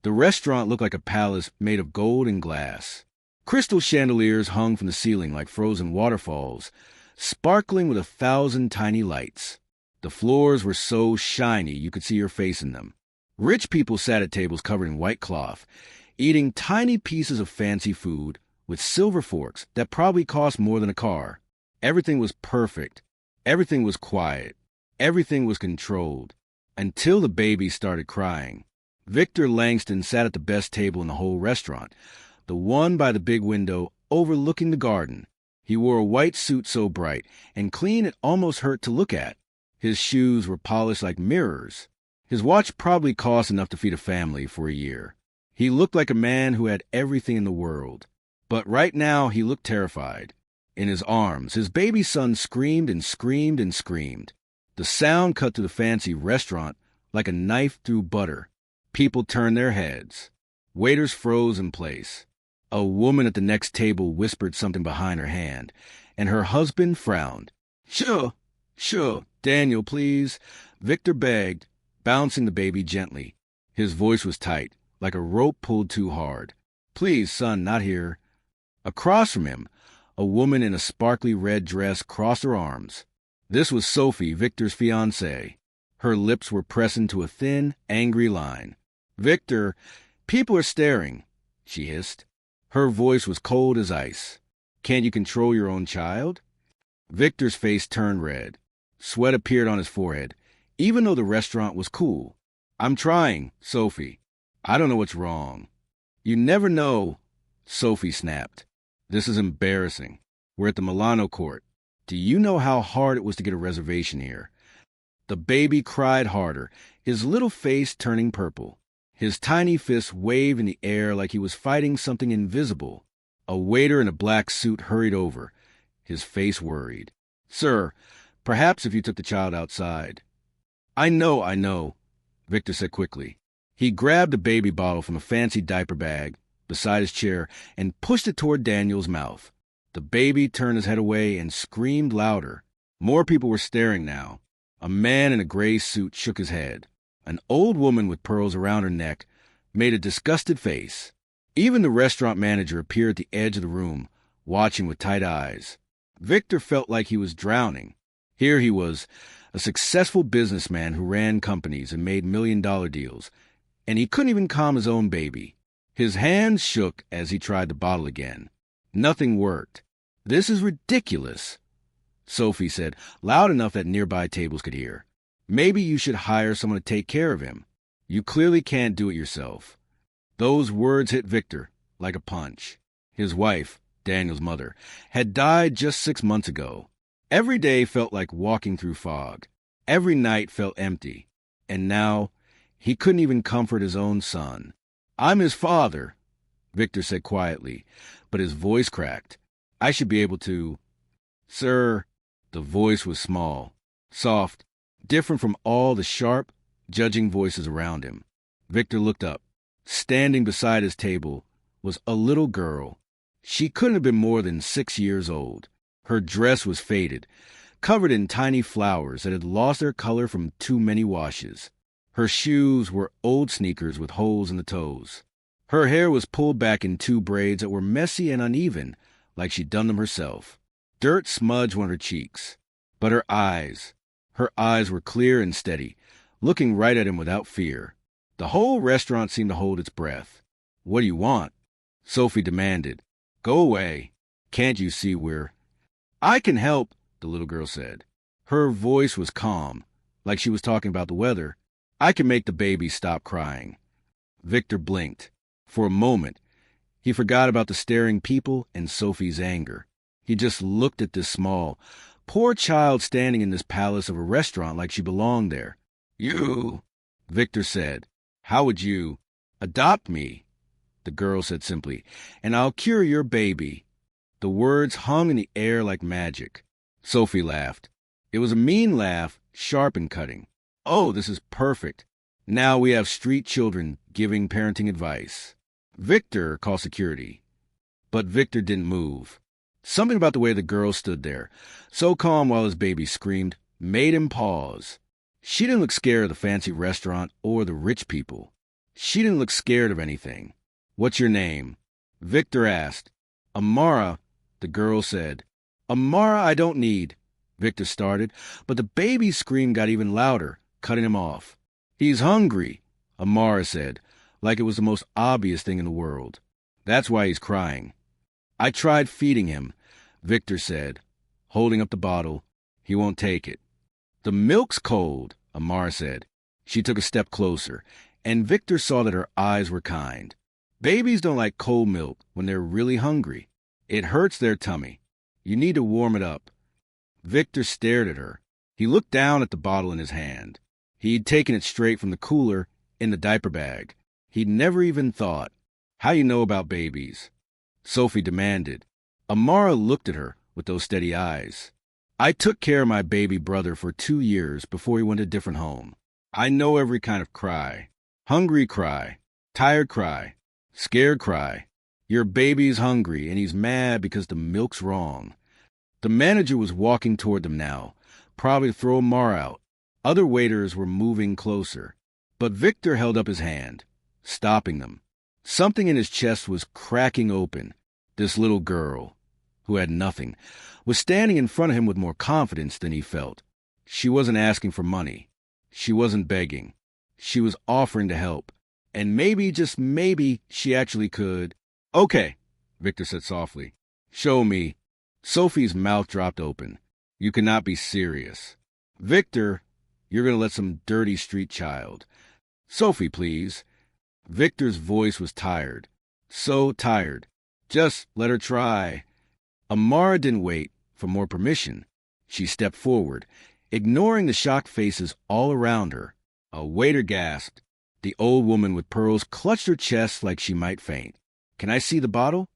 The restaurant looked like a palace made of gold and glass. Crystal chandeliers hung from the ceiling like frozen waterfalls, sparkling with 1,000 tiny lights. The floors were so shiny you could see your face in them. Rich people sat at tables covered in white cloth, eating tiny pieces of fancy food with silver forks that probably cost more than a car. Everything was perfect. Everything was quiet. Everything was controlled. Until the baby started crying. Victor Langston sat at the best table in the whole restaurant, the one by the big window overlooking the garden. He wore a white suit so bright and clean it almost hurt to look at. His shoes were polished like mirrors. His watch probably cost enough to feed a family for a year. He looked like a man who had everything in the world. But right now he looked terrified. In his arms, his baby son screamed and screamed and screamed. The sound cut through the fancy restaurant like a knife through butter. People turned their heads. Waiters froze in place. A woman at the next table whispered something behind her hand, and her husband frowned. Sure, Daniel, please, Victor begged, bouncing the baby gently. His voice was tight, like a rope pulled too hard. Please, son, not here. Across from him, a woman in a sparkly red dress crossed her arms. This was Sophie, Victor's fiancée. Her lips were pressed into a thin, angry line. Victor, people are staring, she hissed. Her voice was cold as ice. Can't you control your own child? Victor's face turned red. Sweat appeared on his forehead, even though the restaurant was cool. I'm trying, Sophie. I don't know what's wrong. You never know, Sophie snapped. This is embarrassing. We're at the Milano court. Do you know how hard it was to get a reservation here? The baby cried harder, his little face turning purple. His tiny fists waved in the air like he was fighting something invisible. A waiter in a black suit hurried over, his face worried. Sir, perhaps if you took the child outside. I know, Victor said quickly. He grabbed a baby bottle from a fancy diaper bag beside his chair and pushed it toward Daniel's mouth. The baby turned his head away and screamed louder. More people were staring now. A man in a gray suit shook his head. An old woman with pearls around her neck made a disgusted face. Even the restaurant manager appeared at the edge of the room, watching with tight eyes. Victor felt like he was drowning. Here he was, a successful businessman who ran companies and made million-dollar deals, and he couldn't even calm his own baby. His hands shook as he tried the bottle again. Nothing worked. This is ridiculous, Sophie said, loud enough that nearby tables could hear. Maybe you should hire someone to take care of him. You clearly can't do it yourself. Those words hit Victor like a punch. His wife, Daniel's mother, had died just 6 months ago. Every day felt like walking through fog. Every night felt empty. And now, he couldn't even comfort his own son. I'm his father, Victor said quietly, but his voice cracked. I should be able to... Sir, the voice was small, soft, different from all the sharp, judging voices around him. Victor looked up. Standing beside his table was a little girl. She couldn't have been more than 6 years old. Her dress was faded, covered in tiny flowers that had lost their color from too many washes. Her shoes were old sneakers with holes in the toes. Her hair was pulled back in 2 braids that were messy and uneven, like she'd done them herself. Dirt smudged on her cheeks. But her eyes were clear and steady, looking right at him without fear. The whole restaurant seemed to hold its breath. What do you want? Sophie demanded. Go away. Can't you see we're... I can help, the little girl said. Her voice was calm, like she was talking about the weather. I can make the baby stop crying. Victor blinked. For a moment, he forgot about the staring people and Sophie's anger. He just looked at this small, poor child standing in this palace of a restaurant like she belonged there. You, Victor said. How would you? Adopt me, the girl said simply, and I'll cure your baby. The words hung in the air like magic. Sophie laughed. It was a mean laugh, sharp and cutting. Oh, this is perfect. Now we have street children giving parenting advice. Victor called security. But Victor didn't move. Something about the way the girl stood there, so calm while his baby screamed, made him pause. She didn't look scared of the fancy restaurant or the rich people. She didn't look scared of anything. "What's your name?" Victor asked. "Amara," the girl said. "Amara, I don't need," Victor started, but the baby's scream got even louder, cutting him off. "He's hungry," Amara said, like it was the most obvious thing in the world. "That's why he's crying." "I tried feeding him," Victor said, holding up the bottle. "He won't take it." "The milk's cold," Amara said. She took a step closer, and Victor saw that her eyes were kind. Babies don't like cold milk when they're really hungry. It hurts their tummy. You need to warm it up. Victor stared at her. He looked down at the bottle in his hand. He'd taken it straight from the cooler in the diaper bag. He'd never even thought. "How you know about babies?" Sophie demanded. Amara looked at her with those steady eyes. "I took care of my baby brother for 2 years before he went to a different home. I know every kind of cry. Hungry cry, tired cry, scared cry. Your baby's hungry and he's mad because the milk's wrong." The manager was walking toward them now, probably to throw Amara out. Other waiters were moving closer, but Victor held up his hand, stopping them. Something in his chest was cracking open. This little girl, who had nothing, was standing in front of him with more confidence than he felt. She wasn't asking for money. She wasn't begging. She was offering to help. And maybe, just maybe, she actually could. "Okay," Victor said softly. "Show me." Sophie's mouth dropped open. "You cannot be serious." "Victor, you're going to let some dirty street child." "Sophie, please." Victor's voice was tired. So tired. "Just let her try." Amara didn't wait for more permission. She stepped forward, ignoring the shocked faces all around her. A waiter gasped. The old woman with pearls clutched her chest like she might faint. "Can I see the bottle?"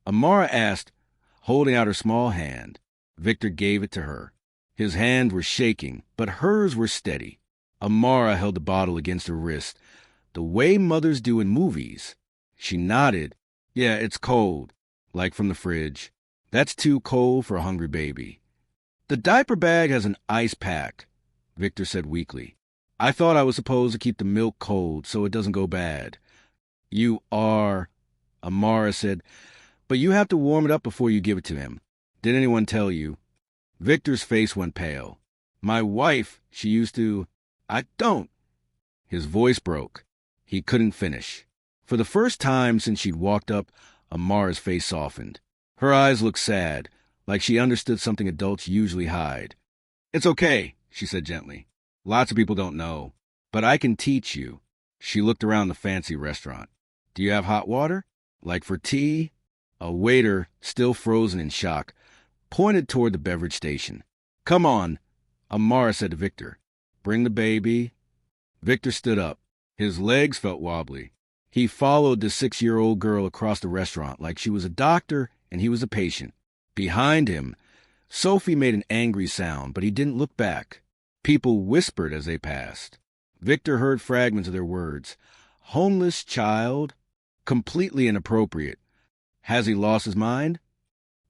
Amara asked, holding out her small hand. Victor gave it to her. His hands were shaking, but hers were steady. Amara held the bottle against her wrist, the way mothers do in movies. She nodded. "Yeah, it's cold, like from the fridge. That's too cold for a hungry baby." "The diaper bag has an ice pack," Victor said weakly. "I thought I was supposed to keep the milk cold so it doesn't go bad." "You are," Amara said, "but you have to warm it up before you give it to him. Did anyone tell you?" Victor's face went pale. "My wife, she used to—" "I don't." His voice broke. He couldn't finish. For the first time since she'd walked up, Amara's face softened. Her eyes looked sad, like she understood something adults usually hide. "It's okay," she said gently. "Lots of people don't know. But I can teach you." She looked around the fancy restaurant. "Do you have hot water? Like for tea?" A waiter, still frozen in shock, pointed toward the beverage station. "Come on," Amara said to Victor. "Bring the baby." Victor stood up. His legs felt wobbly. He followed the 6-year-old girl across the restaurant like she was a doctor and he was a patient. Behind him, Sophie made an angry sound, but he didn't look back. People whispered as they passed. Victor heard fragments of their words. "Homeless child," completely inappropriate. "Has he lost his mind?"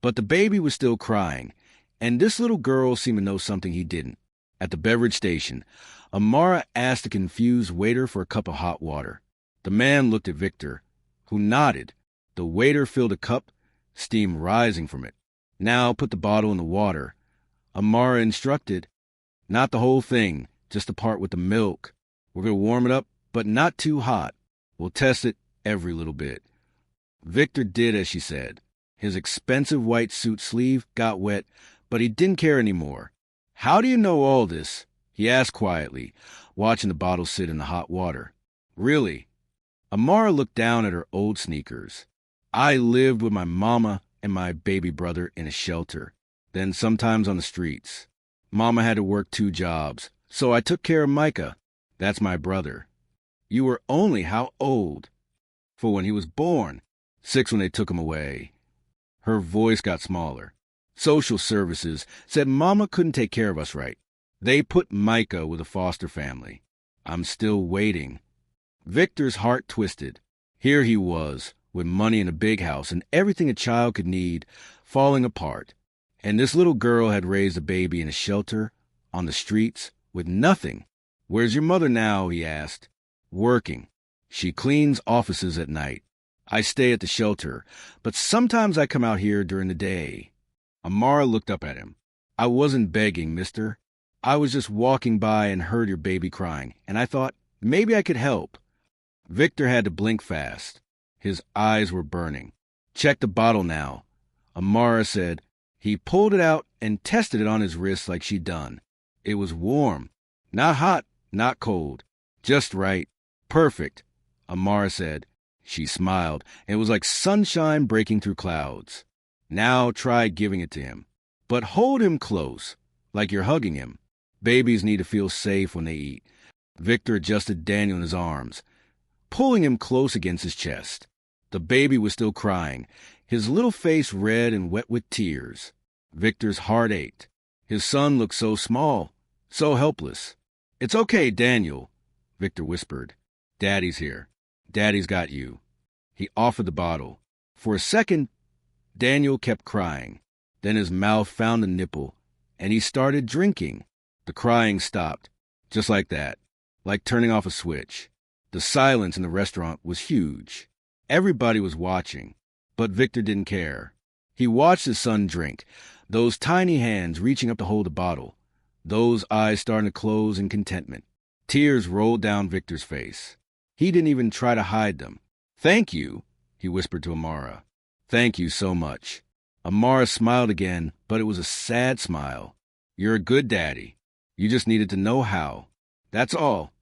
But the baby was still crying, and this little girl seemed to know something he didn't. At the beverage station, Amara asked a confused waiter for a cup of hot water. The man looked at Victor, who nodded. The waiter filled a cup, steam rising from it. "Now put the bottle in the water," Amara instructed. "Not the whole thing, just the part with the milk. We're going to warm it up, but not too hot. We'll test it every little bit." Victor did as she said. His expensive white suit sleeve got wet, but he didn't care anymore. "How do you know all this?" he asked quietly, watching the bottle sit in the hot water. "Really?" Amara looked down at her old sneakers. "I lived with my mama and my baby brother in a shelter, then sometimes on the streets. Mama had to work 2 jobs, so I took care of Micah. That's my brother." "You were only how old?" "For when he was born. 6 when they took him away." Her voice got smaller. "Social services said Mama couldn't take care of us right. They put Micah with a foster family. I'm still waiting." Victor's heart twisted. Here he was, with money in a big house and everything a child could need, falling apart. And this little girl had raised a baby in a shelter, on the streets, with nothing. "Where's your mother now?" he asked. "Working." She cleans offices at night. I stay at the shelter, but sometimes I come out here during the day. Amara looked up at him. I wasn't begging, mister. I was just walking by and heard your baby crying, and I thought maybe I could help. Victor had to blink fast. His eyes were burning. Check the bottle now, Amara said. He pulled it out and tested it on his wrist like she'd done. It was warm. Not hot, not cold. Just right. Perfect, Amara said. She smiled, and it was like sunshine breaking through clouds. Now try giving it to him. But hold him close, like you're hugging him. Babies need to feel safe when they eat. Victor adjusted Daniel in his arms, pulling him close against his chest. The baby was still crying, his little face red and wet with tears. Victor's heart ached. His son looked so small, so helpless. It's okay, Daniel, Victor whispered. Daddy's here. Daddy's got you. He offered the bottle. For a second, Daniel kept crying. Then his mouth found the nipple, and he started drinking. The crying stopped, just like that, like turning off a switch. The silence in the restaurant was huge. Everybody was watching, but Victor didn't care. He watched his son drink, those tiny hands reaching up to hold the bottle, those eyes starting to close in contentment. Tears rolled down Victor's face. He didn't even try to hide them. Thank you, he whispered to Amara. Thank you so much. Amara smiled again, but it was a sad smile. You're a good daddy. You just needed to know how. That's all.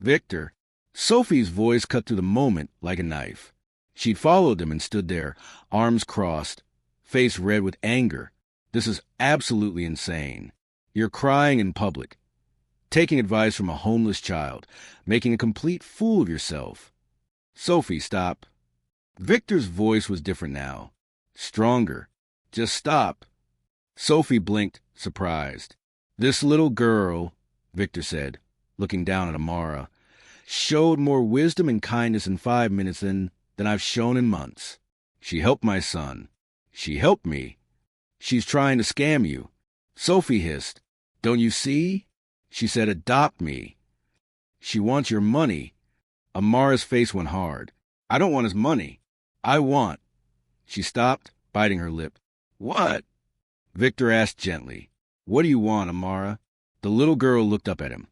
Victor. Sophie's voice cut through the moment like a knife. She'd followed him and stood there, arms crossed, face red with anger. This is absolutely insane. You're crying in public, taking advice from a homeless child, making a complete fool of yourself. Sophie, stop. Victor's voice was different now, stronger. Just stop. Sophie blinked, surprised. This little girl, Victor said, looking down at Amara, showed more wisdom and kindness in 5 minutes than I've shown in months. She helped my son. She helped me. She's trying to scam you. Sophie hissed. Don't you see? She said, adopt me. She wants your money. Amara's face went hard. I don't want his money. I want. She stopped, biting her lip. What? Victor asked gently. What do you want, Amara? The little girl looked up at him,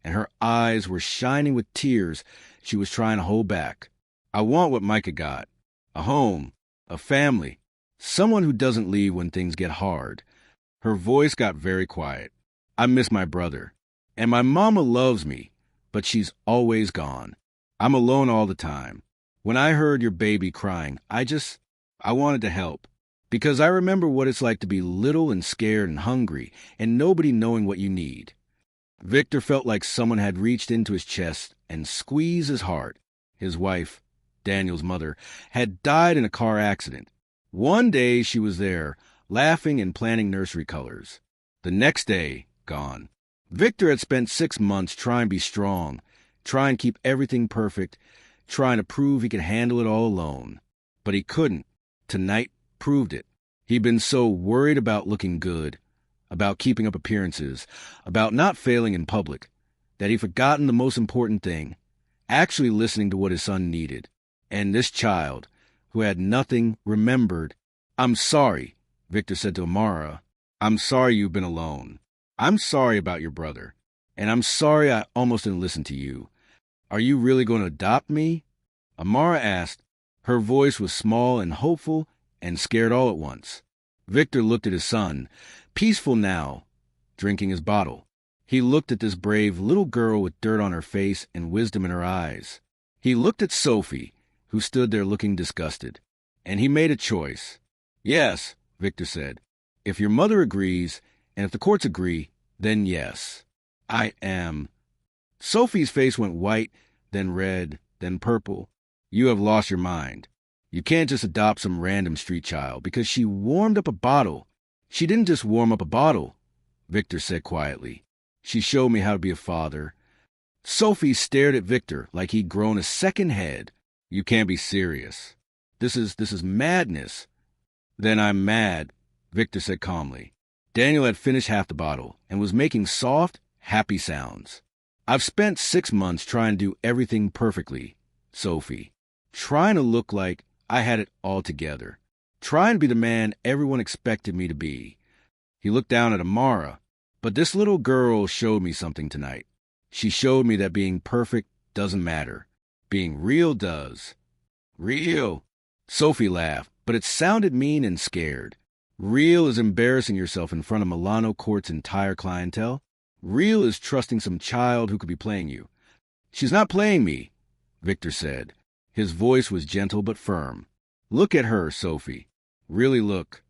and her eyes were shining with tears she was trying to hold back. I want what Micah got. A home, a family, someone who doesn't leave when things get hard. Her voice got very quiet. I miss my brother, and my mama loves me, but she's always gone. I'm alone all the time. When I heard your baby crying, I wanted to help, because I remember what it's like to be little and scared and hungry, and nobody knowing what you need. Victor felt like someone had reached into his chest and squeezed his heart. His wife, Daniel's mother, had died in a car accident. One day she was there, laughing and planting nursery colors. The next day, gone. Victor had spent 6 months trying to be strong, trying to keep everything perfect, trying to prove he could handle it all alone. But he couldn't. Tonight proved it. He'd been so worried about looking good, about keeping up appearances, about not failing in public, that he'd forgotten the most important thing, actually listening to what his son needed. And this child, who had nothing, remembered. I'm sorry, Victor said to Amara. I'm sorry you've been alone. I'm sorry about your brother. And I'm sorry I almost didn't listen to you. Are you really going to adopt me? Amara asked. Her voice was small and hopeful and scared all at once. Victor looked at his son, peaceful now, drinking his bottle. He looked at this brave little girl with dirt on her face and wisdom in her eyes. He looked at Sophie, who stood there looking disgusted. And he made a choice. Yes, Victor said. If your mother agrees, and if the courts agree, then yes. I am. Sophie's face went white, then red, then purple. You have lost your mind. You can't just adopt some random street child because she warmed up a bottle. She didn't just warm up a bottle, Victor said quietly. She showed me how to be a father. Sophie stared at Victor like he'd grown a second head. You can't be serious. This is madness. Then I'm mad, Victor said calmly. Daniel had finished half the bottle and was making soft, happy sounds. I've spent 6 months trying to do everything perfectly, Sophie. Trying to look like I had it all together. Trying to be the man everyone expected me to be. He looked down at Amara. But this little girl showed me something tonight. She showed me that being perfect doesn't matter. Being real does. Real. Sophie laughed, but it sounded mean and scared. Real is embarrassing yourself in front of Milano Court's entire clientele. Real is trusting some child who could be playing you. She's not playing me, Victor said. His voice was gentle but firm. Look at her, Sophie. Really look.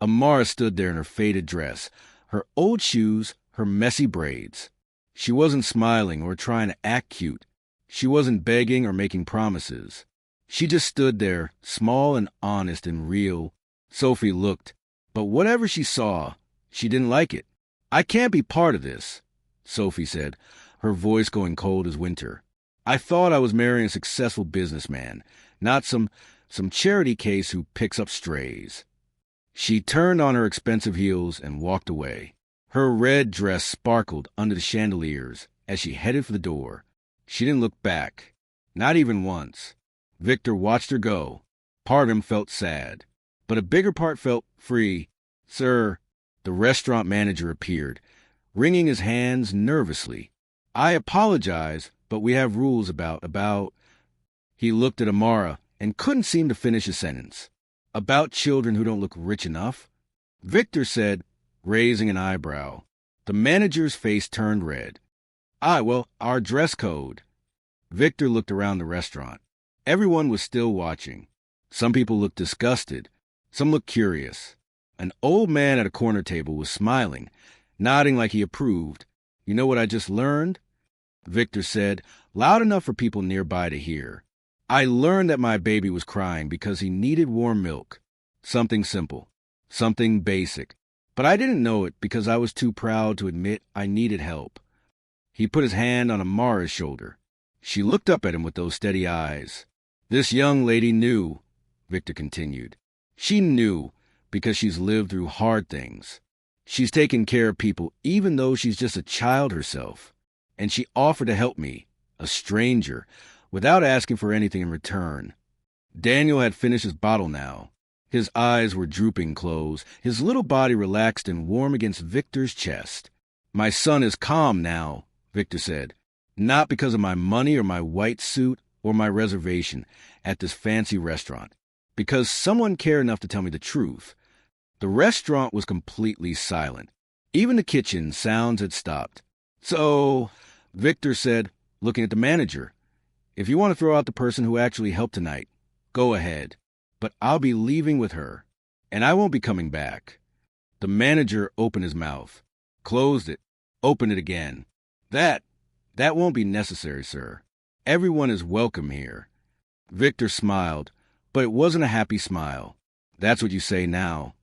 Amara stood there in her faded dress, her old shoes, her messy braids. She wasn't smiling or trying to act cute. She wasn't begging or making promises. She just stood there, small and honest and real. Sophie looked, but whatever she saw, she didn't like it. I can't be part of this, Sophie said, her voice going cold as winter. I thought I was marrying a successful businessman, not some charity case who picks up strays. She turned on her expensive heels and walked away. Her red dress sparkled under the chandeliers as she headed for the door. She didn't look back, not even once. Victor watched her go. Part of him felt sad, but a bigger part felt free. Sir, the restaurant manager appeared, wringing his hands nervously. I apologize, but we have rules about... He looked at Amara and couldn't seem to finish a sentence. About children who don't look rich enough? Victor said, raising an eyebrow. The manager's face turned red. Well, our dress code. Victor looked around the restaurant. Everyone was still watching. Some people looked disgusted. Some looked curious. An old man at a corner table was smiling, nodding like he approved. You know what I just learned? Victor said, loud enough for people nearby to hear. I learned that my baby was crying because he needed warm milk. Something simple. Something basic. But I didn't know it because I was too proud to admit I needed help. He put his hand on Amara's shoulder. She looked up at him with those steady eyes. This young lady knew, Victor continued. She knew because she's lived through hard things. She's taken care of people even though she's just a child herself. And she offered to help me, a stranger, without asking for anything in return. Daniel had finished his bottle now. His eyes were drooping closed, his little body relaxed and warm against Victor's chest. My son is calm now, Victor said. Not because of my money or my white suit or my reservation at this fancy restaurant. Because someone cared enough to tell me the truth. The restaurant was completely silent. Even the kitchen sounds had stopped. So, Victor said, looking at the manager, if you want to throw out the person who actually helped tonight, go ahead. But I'll be leaving with her, and I won't be coming back. The manager opened his mouth, closed it, opened it again. That won't be necessary, sir. Everyone is welcome here. Victor smiled, but it wasn't a happy smile. That's what you say now.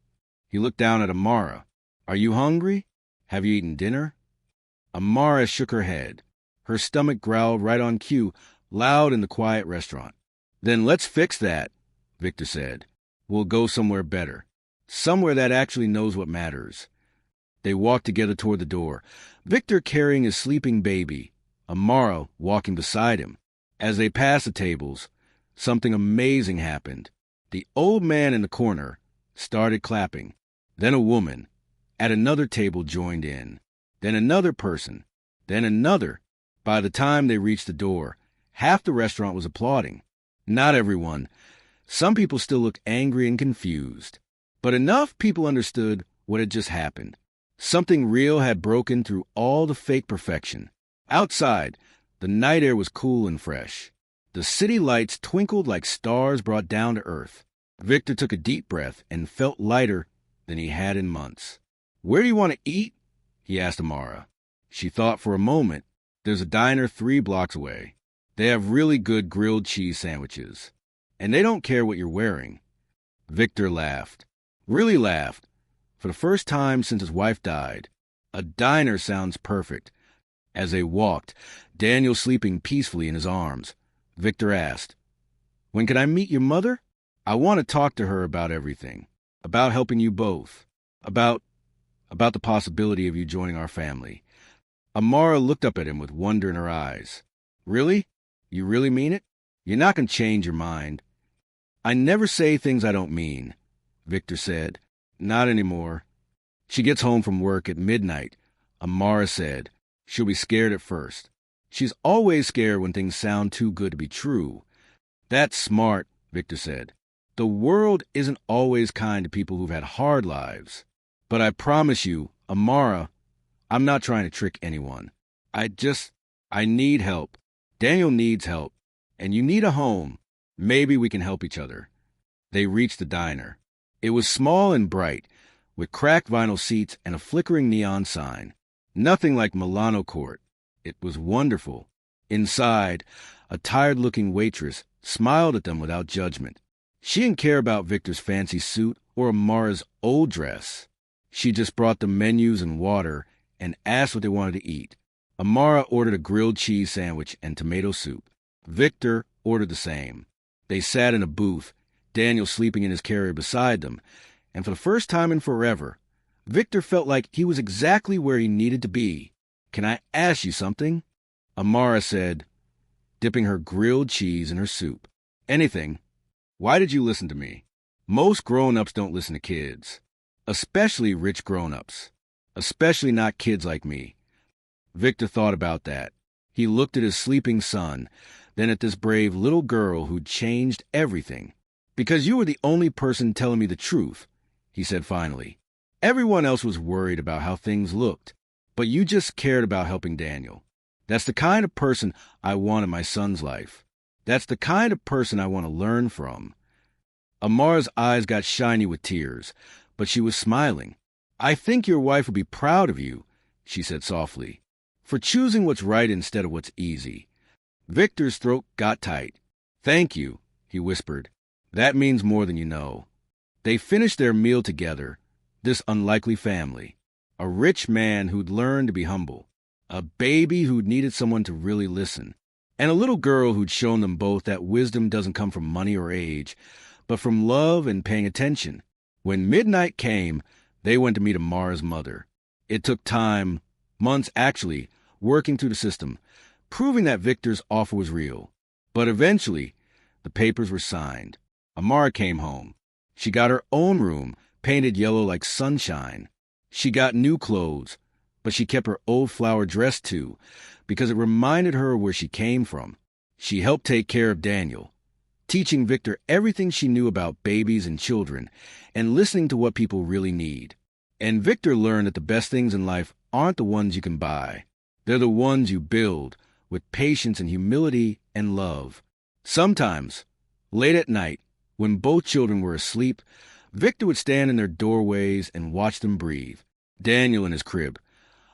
He looked down at Amara. Are you hungry? Have you eaten dinner? Amara shook her head. Her stomach growled right on cue, loud in the quiet restaurant. Then let's fix that, Victor said. We'll go somewhere better. Somewhere that actually knows what matters. They walked together toward the door, Victor carrying his sleeping baby, Amara walking beside him. As they passed the tables, something amazing happened. The old man in the corner started clapping. Then a woman at another table joined in. Then another person. Then another. By the time they reached the door, half the restaurant was applauding. Not everyone. Some people still looked angry and confused. But enough people understood what had just happened. Something real had broken through all the fake perfection. Outside, the night air was cool and fresh. The city lights twinkled like stars brought down to earth. Victor took a deep breath and felt lighter than he had in months. Where do you want to eat? He asked Amara. She thought for a moment. There's a diner 3 blocks away. They have really good grilled cheese sandwiches. And they don't care what you're wearing. Victor laughed. Really laughed. For the first time since his wife died. A diner sounds perfect. As they walked, Daniel sleeping peacefully in his arms, Victor asked, When can I meet your mother? I want to talk to her about everything. About helping you both. About the possibility of you joining our family. Amara looked up at him with wonder in her eyes. Really? You really mean it? You're not going to change your mind. I never say things I don't mean, Victor said. Not anymore. She gets home from work at midnight. Amara said. She'll be scared at first. She's always scared when things sound too good to be true. That's smart, Victor said. The world isn't always kind to people who've had hard lives. But I promise you, Amara, I'm not trying to trick anyone. I need help. Daniel needs help. And you need a home. Maybe we can help each other. They reached the diner. It was small and bright, with cracked vinyl seats and a flickering neon sign. Nothing like Milano Court. It was wonderful. Inside, a tired-looking waitress smiled at them without judgment. She didn't care about Victor's fancy suit or Amara's old dress. She just brought them menus and water and asked what they wanted to eat. Amara ordered a grilled cheese sandwich and tomato soup. Victor ordered the same. They sat in a booth, Daniel sleeping in his carrier beside them, and for the first time in forever, Victor felt like he was exactly where he needed to be. Can I ask you something? Amara said, dipping her grilled cheese in her soup. Anything. Why did you listen to me? Most grown-ups don't listen to kids. Especially rich grown-ups. Especially not kids like me. Victor thought about that. He looked at his sleeping son, then at this brave little girl who'd changed everything. Because you were the only person telling me the truth, he said finally. Everyone else was worried about how things looked, but you just cared about helping Daniel. That's the kind of person I want in my son's life. That's the kind of person I want to learn from. Amara's eyes got shiny with tears, but she was smiling. I think your wife would be proud of you, she said softly, for choosing what's right instead of what's easy. Victor's throat got tight. Thank you, he whispered. That means more than you know. They finished their meal together, this unlikely family. A rich man who'd learned to be humble. A baby who'd needed someone to really listen. And a little girl who'd shown them both that wisdom doesn't come from money or age, but from love and paying attention. When midnight came, they went to meet Amara's mother. It took time, months actually, working through the system, proving that Victor's offer was real. But eventually, the papers were signed. Amara came home. She got her own room, painted yellow like sunshine. She got new clothes, but she kept her old flower dress too, because it reminded her where she came from. She helped take care of Daniel, teaching Victor everything she knew about babies and children, and listening to what people really need. And Victor learned that the best things in life aren't the ones you can buy. They're the ones you build, with patience and humility and love. Sometimes, late at night, when both children were asleep, Victor would stand in their doorways and watch them breathe. Daniel in his crib,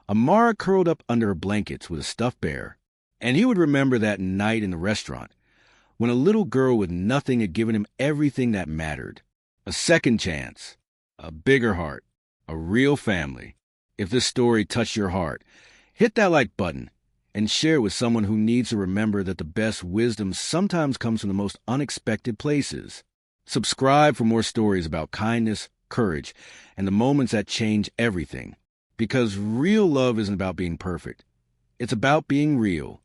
Amara curled up under her blankets with a stuffed bear, and he would remember that night in the restaurant, when a little girl with nothing had given him everything that mattered. A second chance, a bigger heart, a real family. If this story touched your heart, hit that like button and share it with someone who needs to remember that the best wisdom sometimes comes from the most unexpected places. Subscribe for more stories about kindness, courage, and the moments that change everything. Because real love isn't about being perfect. It's about being real.